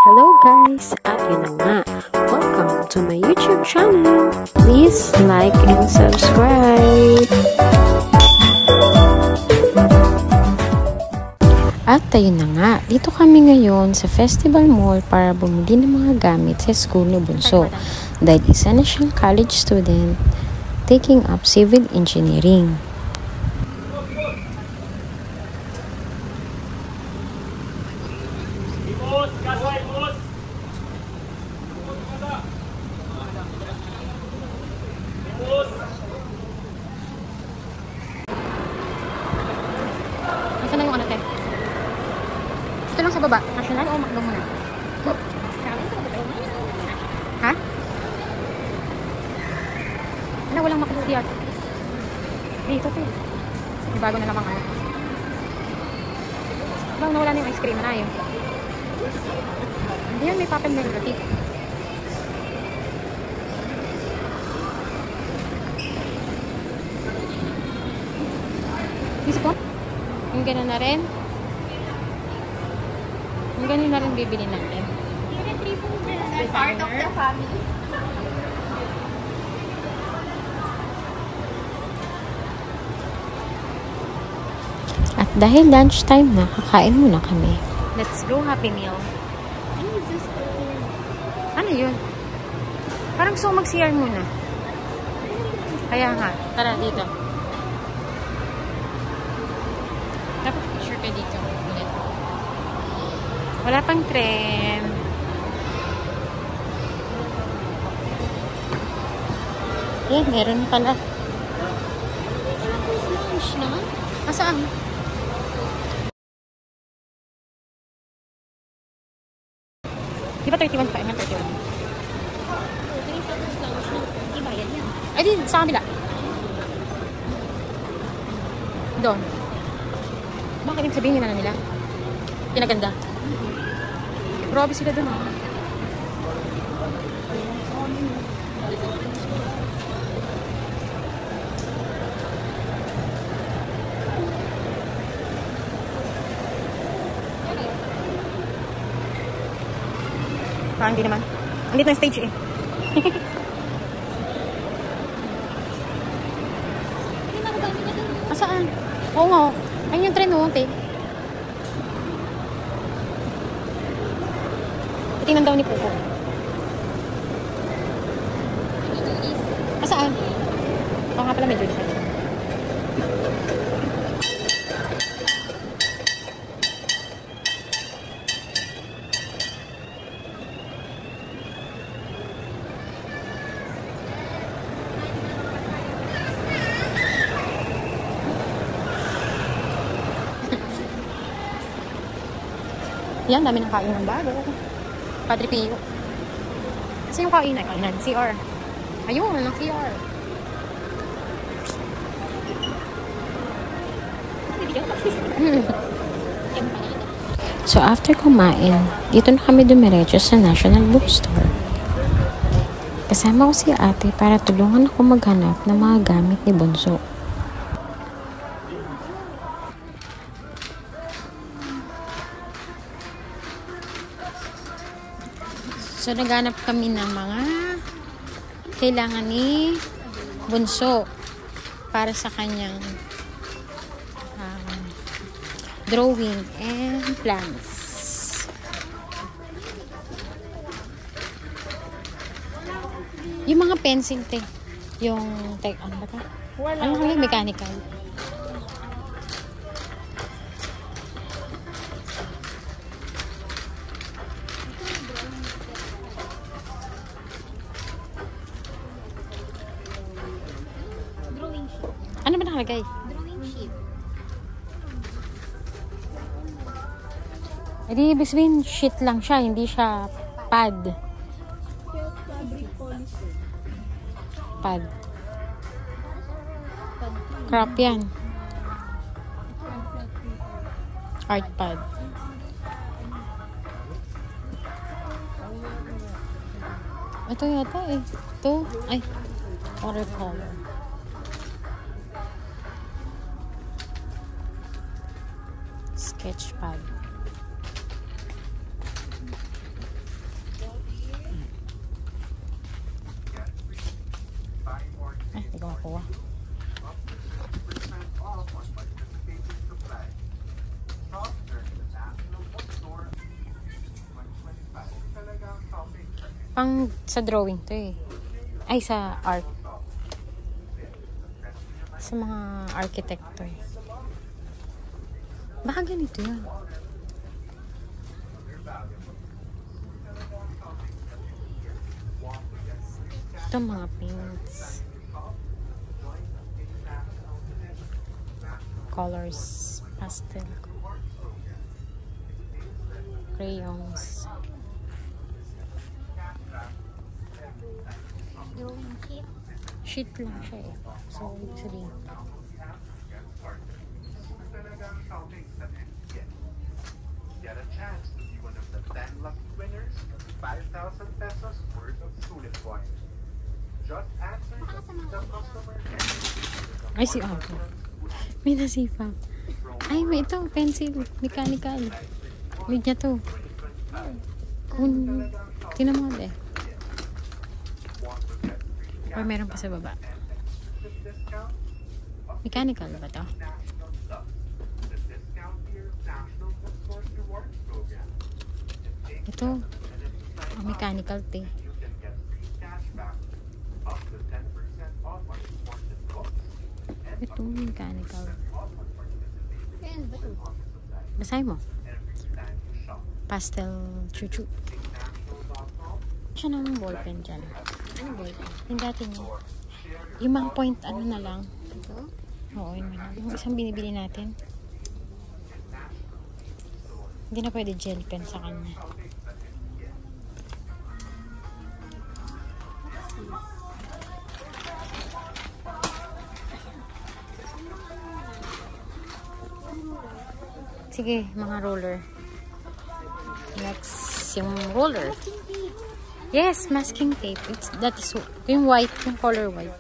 Hello guys! At yun na nga, welcome to my YouTube channel. Please like and subscribe. At ayun na nga, dito kami ngayon sa Festival Mall para bumili ng mga gamit sa school ni Bunso. Dahil isa na siyang college student taking up civil engineering. Nasaan na yung ano, te? Ito lang sa baba. National o McDo muna? Ha? Ano, walang McDo diyan. Dito, te. May bago na namang ano. Bang nawala na yung ice cream na yun. Hindi yan, may papel na roti. Bispo? Yung gano'n na rin. Yung gano'n na rin bibili natin. Part of the family. At dahil lunchtime na, kakain muna kami. Let's go, Happy Meal. Ano is this? Ano yun? Parang gusto ko mag-CR muna. Kaya nga, tara dito. Dapat picture ka dito. Ulit. Wala pang tren. Eh, meron pala. Lunch na? Asaan? Di ba 31 pa? 31. Ibayad yan. Ay, di, sa kabila. Doon. Bakit ibig sabihin na nila? Pinaganda. Grabe sila doon. Hindi naman. Andito na stage eh. Asaan? Oo nga. Ayun yung tren mo, te. Tingnan daw ni Pupo. Asaan? Oo nga pala, medyo isa. Yan, dami ng kain ng bago. Padre Pio. Kasi yung kain ay kainan. CR. Ayun, ng CR. So after kumain, dito na kami dumiretso sa National Bookstore. Kasama ko si ate para tulungan ako maghanap ng mga gamit ni Bunso. So, naghanap kami ng mga kailangan ni Bunso para sa kanyang drawing and plans. Yung mga pencil, te. Yung, ano ba ito? Ano kaya mechanical? Ano ba nakalagay? Drawing sheet. Hindi, ibig sabihin, sheet lang siya. Hindi siya pad. Pad. Crop yan. Art pad. Ito yata eh. Ito. Ay. Watercolor. Sketchpad. Pang sa drawing to eh. Ay, sa art. Sa mga architecto eh. Baka ganito yun. Ito mga paints. Colors. Pastel. Crayons. Drawing sheet. Sheet lang siya eh. So, sabihin. Get a chance to be one of the 10 lucky winners of 5,000 pesos worth of student coins. Just answer the customer care. Ay, si Abo. May nasipa. Ay, may ito. Pencil. Mechanical. May niya to. Kung tinan mo eh. Or meron pa sa baba. Mechanical ba to? Ito. Mechanical te. Ito, mechanical. Kaya ano ba ito? Basahin mo. Pastel chuchu. Siya ng ballpen dyan. Ano ba ito? Yung dati niya. Yung mga point, ano na lang. Ito? Oo, yun na lang. Yung isang binibili natin. Hindi na pwede gel pen sa kanya. Sige, mga roller. Next, yung roller. Yes, masking tape. That is yung white, yung color white.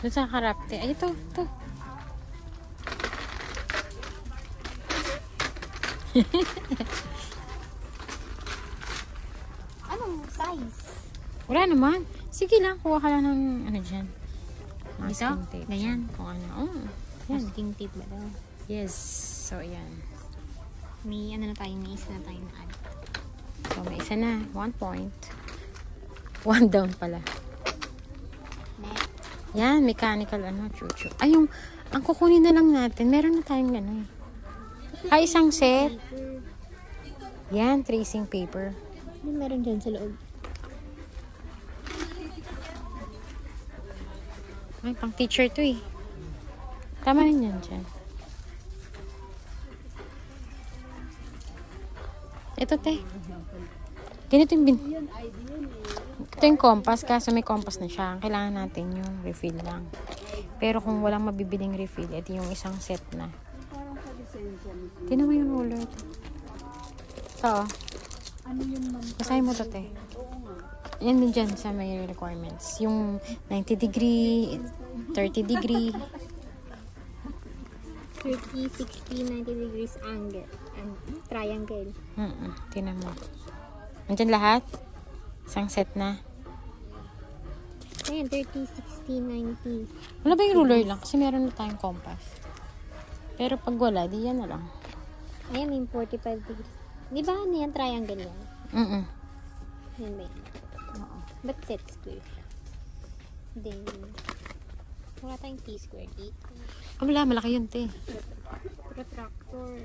Doon sa karapte. Ay, ito. Anong size? Wala naman. Sige lang, kuha ka lang ng ano dyan. Masking Ito? tape. Ganyan? Kung ano. Oh, yan. Masking tape ba daw? Yes. So, yan. May ano na tayo, may isa na tayo na add. So, may isa na. 1 point. 1 down pala. Next. Yan, mechanical ano, chuchu. Ay, yung, ang kukunin na lang natin, meron na tayong ano eh. Ay, isang set. Yan, tracing paper. Ano meron dyan sa loob? Ay, pang teacher to eh. Tama rin yan dyan. Ito, te. Ganito yung ito yung compass, kaso may compass na siya. Kailangan natin yung refill lang. Pero kung walang mabibiling refill, ito yung isang set na. Tinan mo yung roller. Ito. Basahin mo to, te. Yan din dyan sa may requirements. Yung 90 degree, 30 degree. 30, 60, 90 degrees angle. And triangle. Tinan mo. Nandyan lahat? Isang set na. Ayan, 30, 60, 90. Wala ba yung ruler lang? Kasi meron na tayong compass. Pero pag wala, di yan na lang. Ayan, may 45 degrees. Di ba ano yan? Triangle yan? Yan ba yan? Oo. Ba't set square siya? Then, wala tayong T-square dito. Wala, malaki yun, te. Protractor.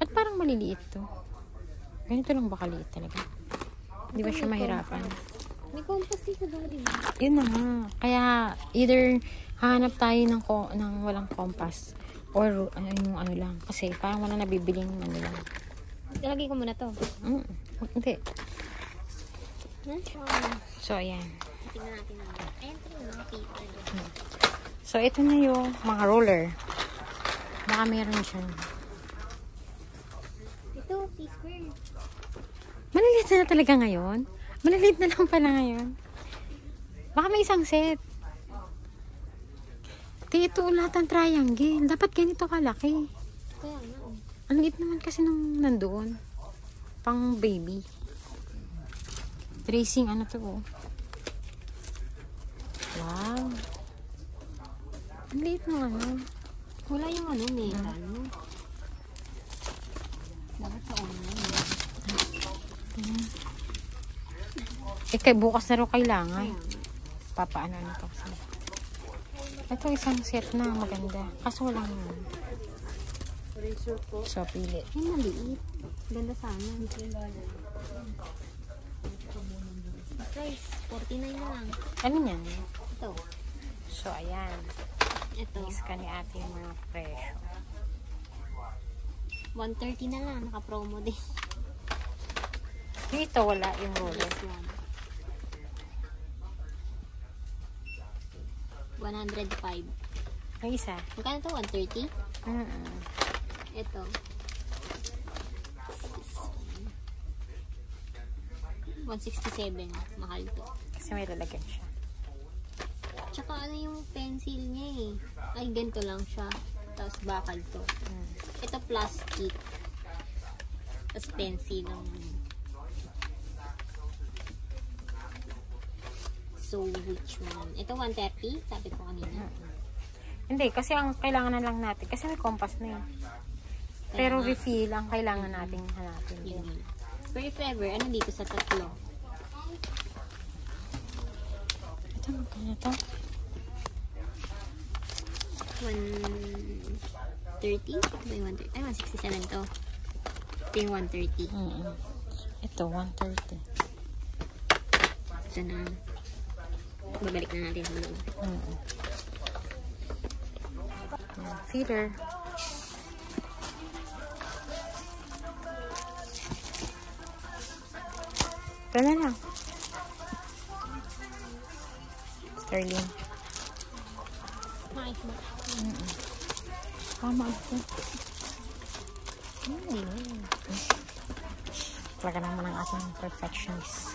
Ba't parang maliliit to? Ganito lang ba kaliit talaga? Di ba siya mahirapan? May compass dito daw din. Yun na nga. Kaya, either hahanap tayo ng walang compass or yung ano lang. Kasi parang wala nabibiling ano lang. Ilagay ko muna to. Hindi. Huh? So, ayan. Tingnan natin naman. Ayan, ito yung mga paper. So, ito na yung mga roller. Baka meron dyan. Ito, T-square. Maliliit na talaga ngayon. Maliliit na lang pala ngayon. Baka may isang set. Ito lahat ng triangle. Dapat ganito kalaki. Kaya ano. Ang liit naman kasi nung nandoon. Pang baby. Tracing, ano to? Wow. Ang liit na ano. Wala yung ano, metal. Dapat sa online. Kay bukas na rin kailangan. Papaano nito kasi. Ito isang set na maganda. Kaso walang yun. So, pili. Ay, maliit. Ganda sana. Price, 49 na lang. Ano yan? Ito. So, ayan. Ito. Miss ka ni ate yung mga presyo. 130 na lang. Naka-promo din. Dito wala yung roller. This one. 105. Ang isa. Magkano to? 130? Ito. $167. Mahal to. Kasi may lalagyan siya. Tsaka ano yung pencil niya eh. Ay, ganito lang siya. Tapos bakal to. Ito plastic. Tapos pencil lang. So, which one? Ito 130? Sabi ko kanina. Hindi, kasi ang kailangan na lang natin. Kasi may compass na yun. Pero refill ang kailangan natin hanapin. Yun. For if ever, ano dito sa tatlo? Ito, magkano to? 130? May 130. Ay, 167 to. Ito yung 130. Ito, 130. Ito na. Babalik na natin sa loob. Feeder. Ito na lang. Sterling. Nice ba? Tama ako. Talaga naman ang ating perfectionist.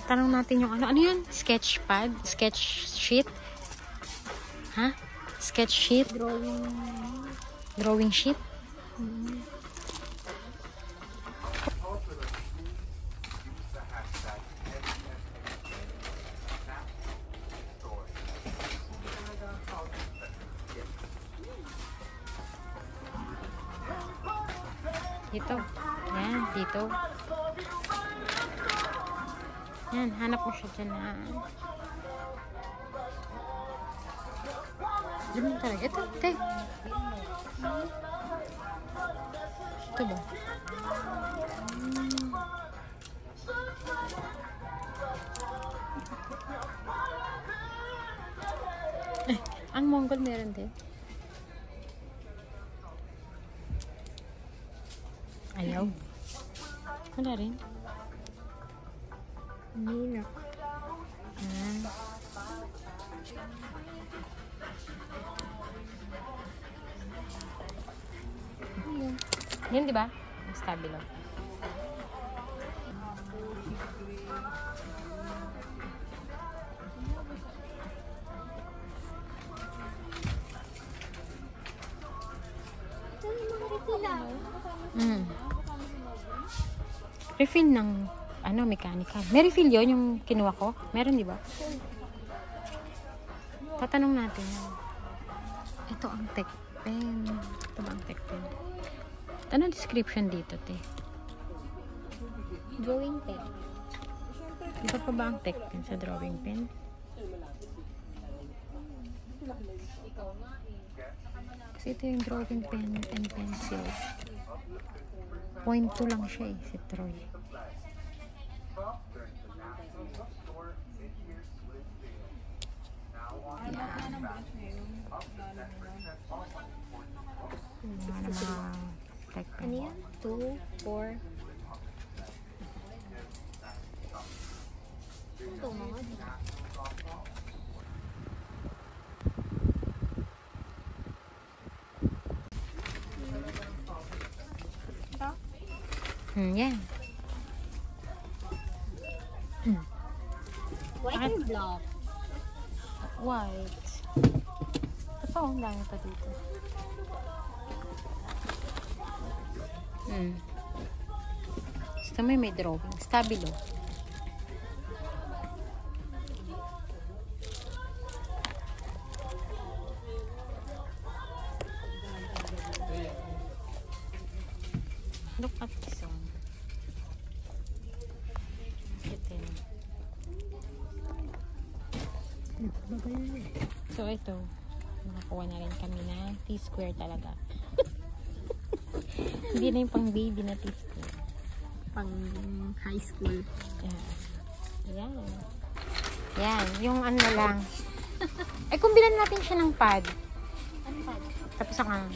Tanong natin yung ano. Ano yun? Sketch pad? Sketch sheet? Ha? Sketch sheet? Drawing sheet? Dito. Yan, dito. Yan, hanap mo siya dyan na. Diyan mo talaga. Ito, te. Ito ba? Ang Mongol meron din. Ayaw. Wala rin. Nina. Yan, di ba? Stabilo. Refill ng ano, mechanical. May refill yun yung kinuha ko? Meron, di ba? Tatanong natin yan. Ito ang tech pen. Ito ba ang tech pen? Anong description dito, te? Drawing pen. Iba pa ba ang tech pen sa drawing pen? Kasi ito yung drawing pen and pencil. 0.2 lang siya eh, si Troy. Ano yan? 2, 4. Ito mga. Yan. White or black? White. Ito, ang dami pa dito. Basta may drawing. Stabilo. So, ito. Nakakuha na rin kami ng T-square talaga. Hindi na yung pang baby na T-square. Pang high school. Yeah. Yan. Yan. Yung ano na lang. Ay, kung bilan natin siya ng pad. Ano pa? Tapos ang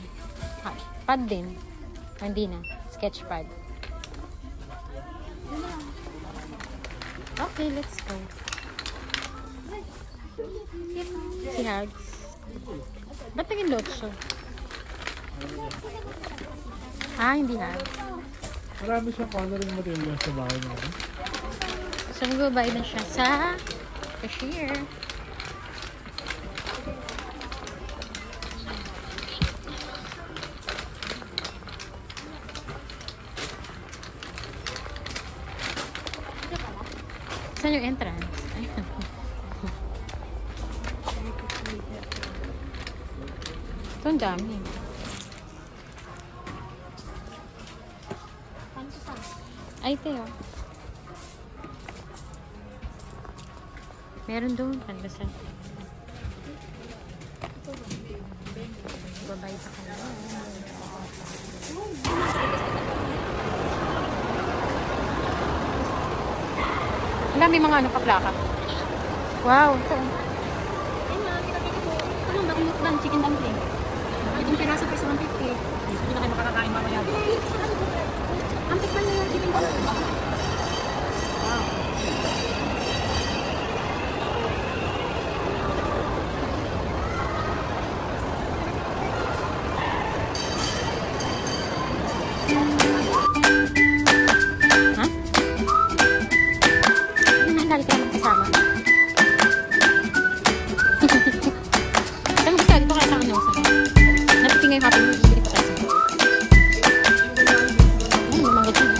pad din. Hindi na. Sketch pad. Okay, let's go. Si Hugs. Ba't naging lotso? Hindi Hugs. Marami siyang coloring material sa bahay natin. So, magbabayad na siya sa cashier. Saan yung entrance? Ayun. Ito ang dami. Ay, Teo. Meron doon. Pandasan. Babay pa ka na. Ang dami mga ano kaplaka. Wow. Ito. Ay, makakita dito po. Anong bakit chicken dumpling? Itong piraso pa 150. Hindi na kayo makakakain mamaya. Ang tikman na yung chicken dumpling. Ha? Lagi ka naman kasama. Saan magkita? Dito kaya sa ano? Napitingay yung happy news. Bili pa tayo sa. Ay, lumanggat yun.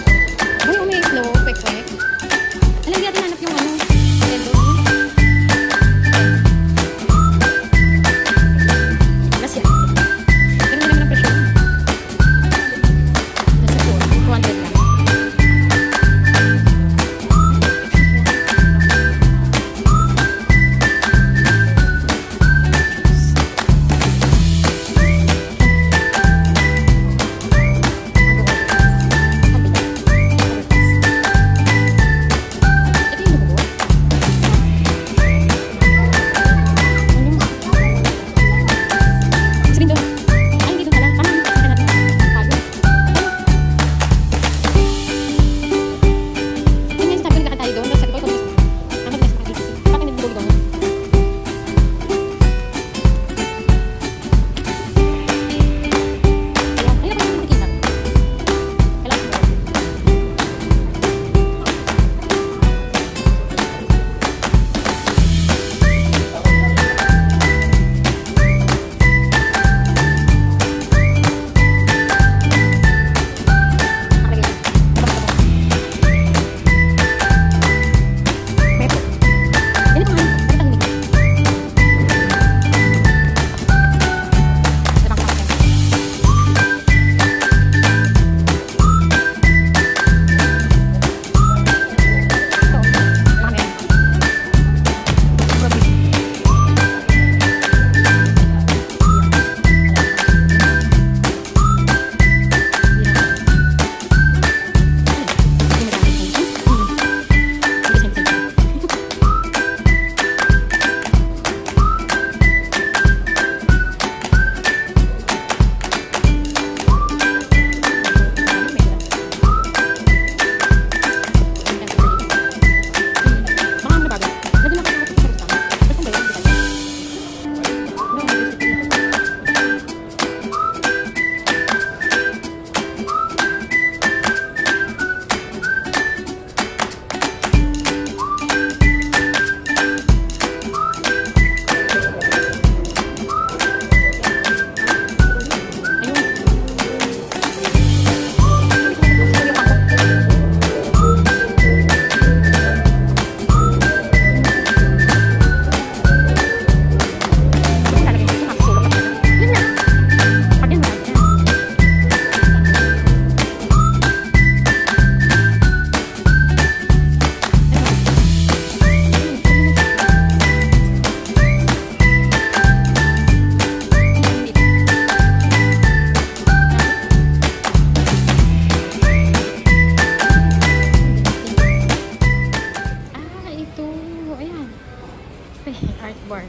bar.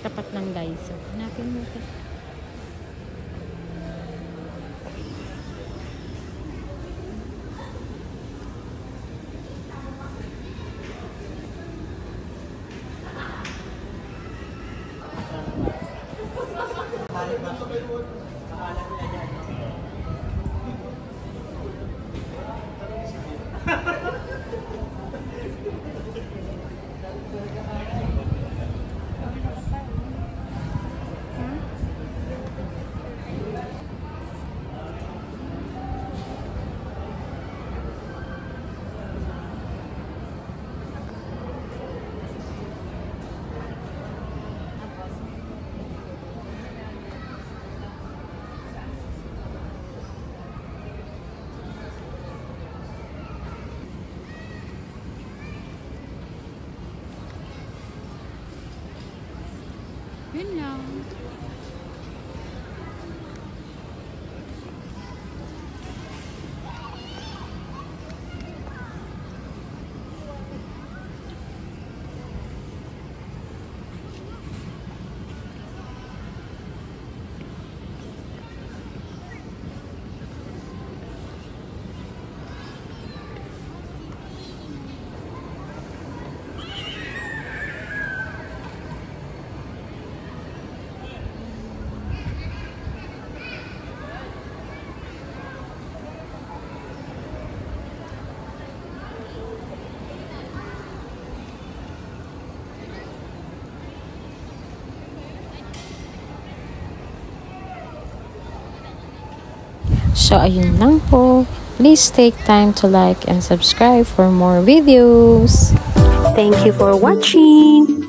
Tapat ng Daiso. Hanapin mo ito. Yun lang. So, ayun lang po. Please take time to like and subscribe for more videos. Thank you for watching!